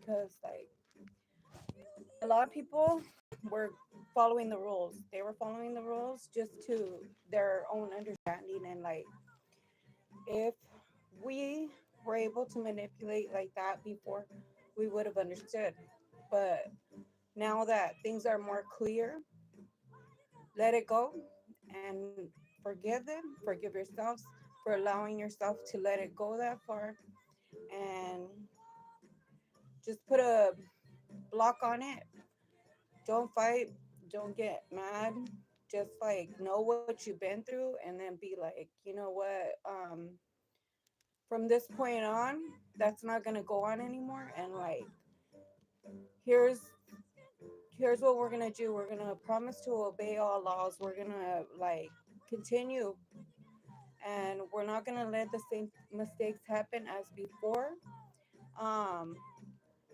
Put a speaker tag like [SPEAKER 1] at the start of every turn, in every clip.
[SPEAKER 1] because like a lot of people were following the rules. They were following the rules just to their own understanding. And like, if we were able to manipulate like that before, we would have understood. But now that things are more clear, let it go and forgive them, forgive yourselves for allowing yourself to let it go that far, and just put a block on it. Don't fight, don't get mad. Just like know what you've been through and then be like, you know what, from this point on, that's not gonna go on anymore. And like, here's here's what we're gonna do. We're gonna promise to obey all laws. We're gonna like continue, and we're not gonna let the same mistakes happen as before. Um,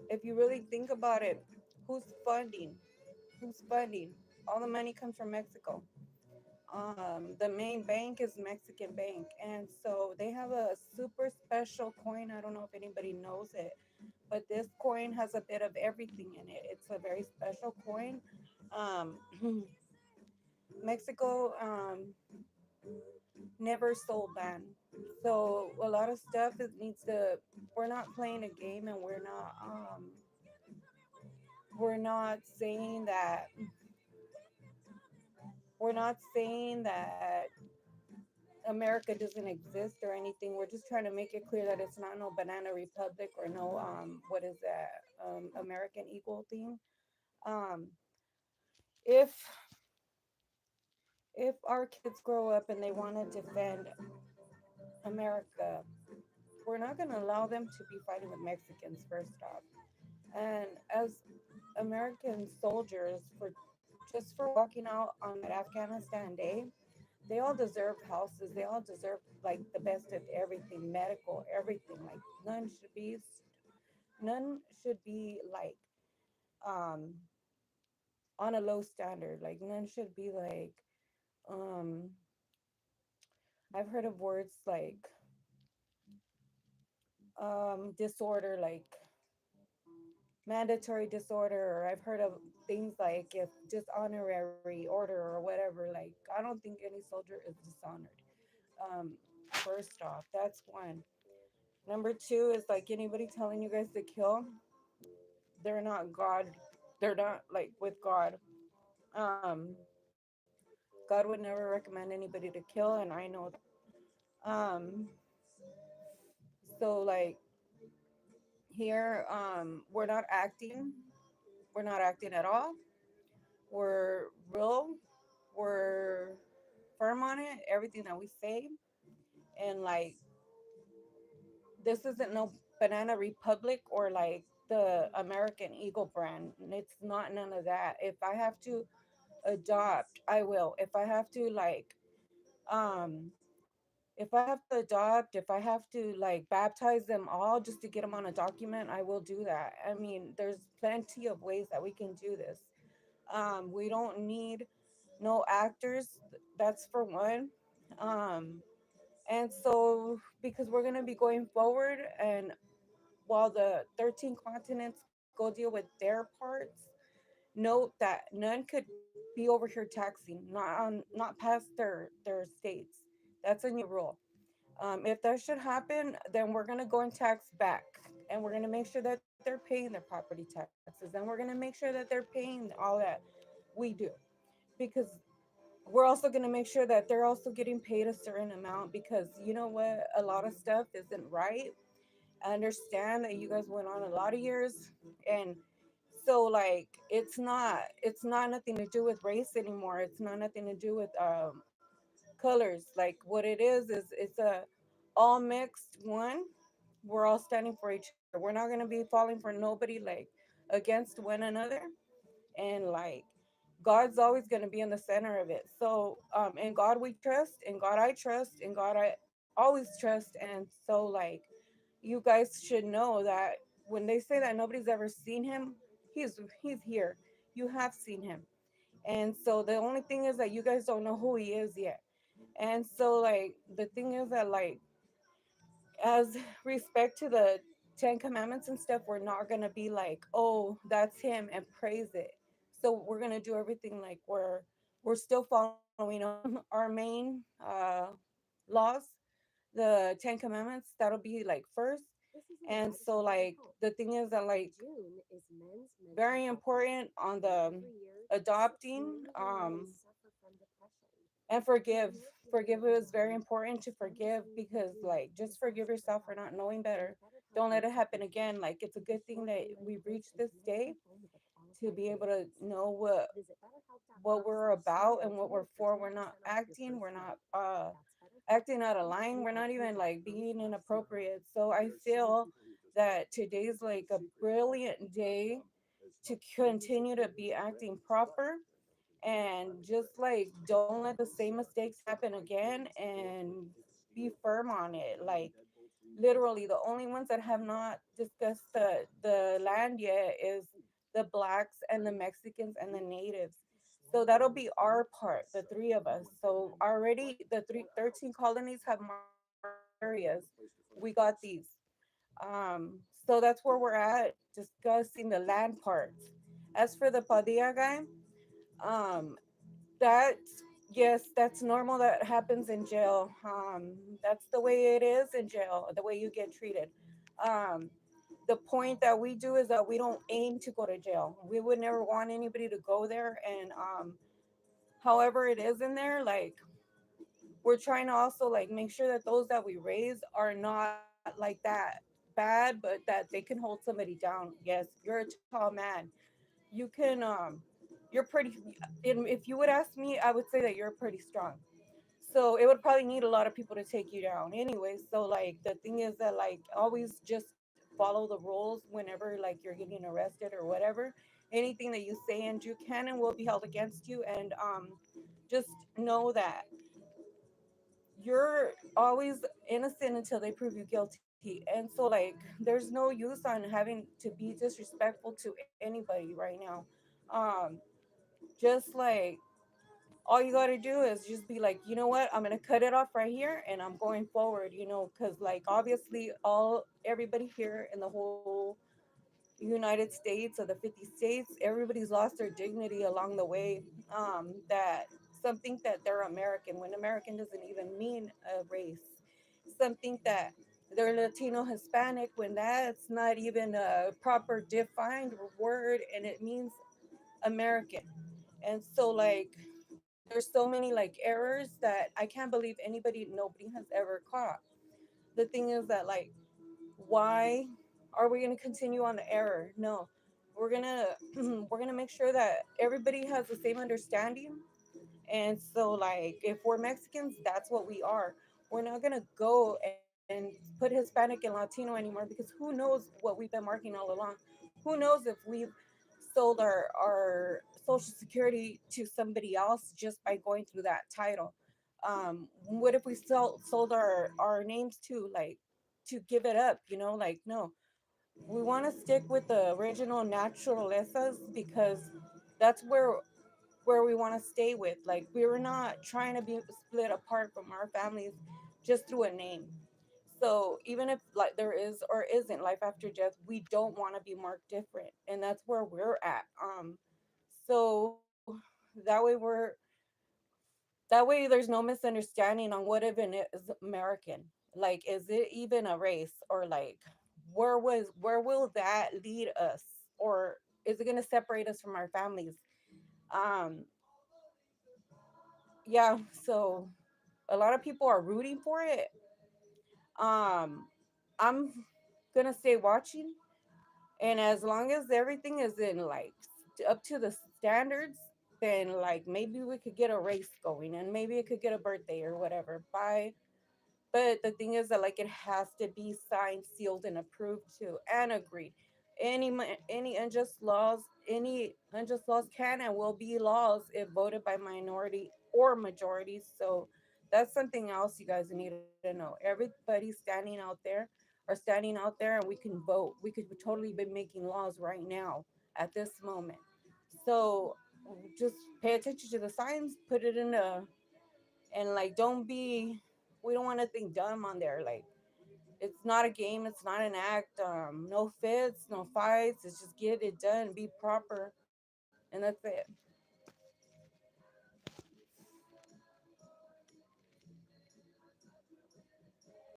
[SPEAKER 1] if you really think about it, who's funding? Who's funding? All the money comes from Mexico. The main bank is Mexican Bank, and so they have a super special coin. I don't know if anybody knows it, but this coin has a bit of everything in it. It's a very special coin. Um, Mexico never sold land, so a lot of stuff it needs to. We're not playing a game, and we're not saying that we're not saying that America doesn't exist or anything. We're just trying to make it clear that it's not no banana republic or no what is that American Eagle thing. Um, if our kids grow up and they want to defend America, we're not going to allow them to be fighting with Mexicans first off. And as American soldiers, for just for walking out on that Afghanistan day, they all deserve houses. They all deserve like the best of everything, medical, everything. Like none should be like um on a low standard. Like none should be like um I've heard of words like disorder, like mandatory disorder, or I've heard of things like if dishonorary order or whatever. Like I don't think any soldier is dishonored. Um First off, that's one. Number two is like anybody telling you guys to kill, they're not God. They're not like with God. Um, God would never recommend anybody to kill, and I know that. So like here, we're not acting at all. We're real. We're firm on it. Everything that we say, and like this isn't no banana republic or like the American Eagle brand. It's not none of that. If I have to adopt, I will. If I have to like um if I have to adopt, if I have to like baptize them all just to get them on a document, I will do that. I mean, there's plenty of ways that we can do this. We don't need no actors. That's for one. Um and so because we're going to be going forward, and while the 13 continents go deal with their parts, note that none could be over here taxing, not past their states. That's a new rule. If that should happen, then we're gonna go and tax back, and we're gonna make sure that they're paying their property taxes, and we're gonna make sure that they're paying all that we do, because we're also gonna make sure that they're also getting paid a certain amount, because you know what, a lot of stuff isn't right. I understand that you guys went on a lot of years, and so like it's not nothing to do with race anymore. It's not nothing to do with colors. Like what it is it's a all mixed one. We're all standing for each other. We're not gonna be falling for nobody, like against one another. And like God's always gonna be in the center of it. So in God we trust, in God I trust, in God I always trust. And so like you guys should know that when they say that nobody's ever seen him, he's here. You have seen him. And so the only thing is that you guys don't know who he is yet. And so like the thing is that like as respect to Ten Commandments and stuff, we're not gonna be like, oh, that's him and praise it. So we're gonna do everything like we're still following our main laws, the Ten Commandments. That'll be like first. And so like the thing is that like very important on the adopting and forgive is very important to forgive, because like just forgive yourself for not knowing better. Don't let it happen again. Like it's a good thing that we've reached this day to be able to know what we're about and what we're for. We're not acting, we're not acting out of line, we're not even like being inappropriate. So I feel that today's like a brilliant day to continue to be acting proper, and just like don't let the same mistakes happen again, and be firm on it. Like literally the only ones that have not discussed the land yet is the blacks and the Mexicans and the natives. So that'll be our part, the three of us. So already the 13 colonies have marked their areas. We got these. So that's where we're at, discussing the land parts. As for the Padilla guy, um, that yes, that's normal. That happens in jail. That's the way it is in jail. The way you get treated. Um, the point that we do is that we don't aim to go to jail. We would never want anybody to go there. And however it is in there, like we're trying to also like make sure that those that we raise are not like that bad, but that they can hold somebody down. Yes, you're a tall man. You can you're pretty. And if you would ask me, I would say that you're pretty strong. So it would probably need a lot of people to take you down anyway. So like the thing is that like always just follow the rules whenever like you're getting arrested or whatever. Anything that you say and do can and will be held against you. And just know that you're always innocent until they prove you guilty. And so like there's no use on having to be disrespectful to anybody right now. um just like all you got to do is just be like, you know what, I'm gonna cut it off right here and I'm going forward, because like obviously all everybody here in the whole United States or the 50 states, everybody's lost their dignity along the way. That some think that they're American when American doesn't even mean a race. Some think that they're Latino Hispanic when that's not even a proper defined word, and it means American. And so like there's so many like errors that I can't believe nobody has ever caught. The thing is that like why are we going to continue on the error? No, we're going to we're going to make sure that everybody has the same understanding. And so like if we're Mexicans, that's what we are. We're not going to go and put Hispanic and Latino anymore, because who knows what we've been marking all along. Who knows if we've sold our social security to somebody else just by going through that title. What if we sold our names to like to give it up, like no, we want to stick with the original naturalezas, because that's where we want to stay with. Like we're not trying to be split apart from our families just through a name. So even if like there is or isn't life after death, we don't want to be marked different, and that's where we're at. So that way there's no misunderstanding on what even is American. Like, is it even a race, or like where will that lead us, or is it going to separate us from our families? Um, yeah. So a lot of people are rooting for it. Um, I'm gonna stay watching, and as long as everything is in like up to the standards, then like maybe we could get a race going, and maybe it could get a birthday or whatever. By But the thing is that like it has to be signed, sealed, and approved to and agreed. Any unjust laws can and will be laws if voted by minority or majority. So that's something else you guys need to know. Everybody standing out there are standing out there, and we can vote. We could totally be making laws right now at this moment. So just pay attention to the signs, put it and like don't be we don't want to think dumb on there. Like It's not a game. It's not an act. No fits, no fights. It's just get it done, be proper, and that's it.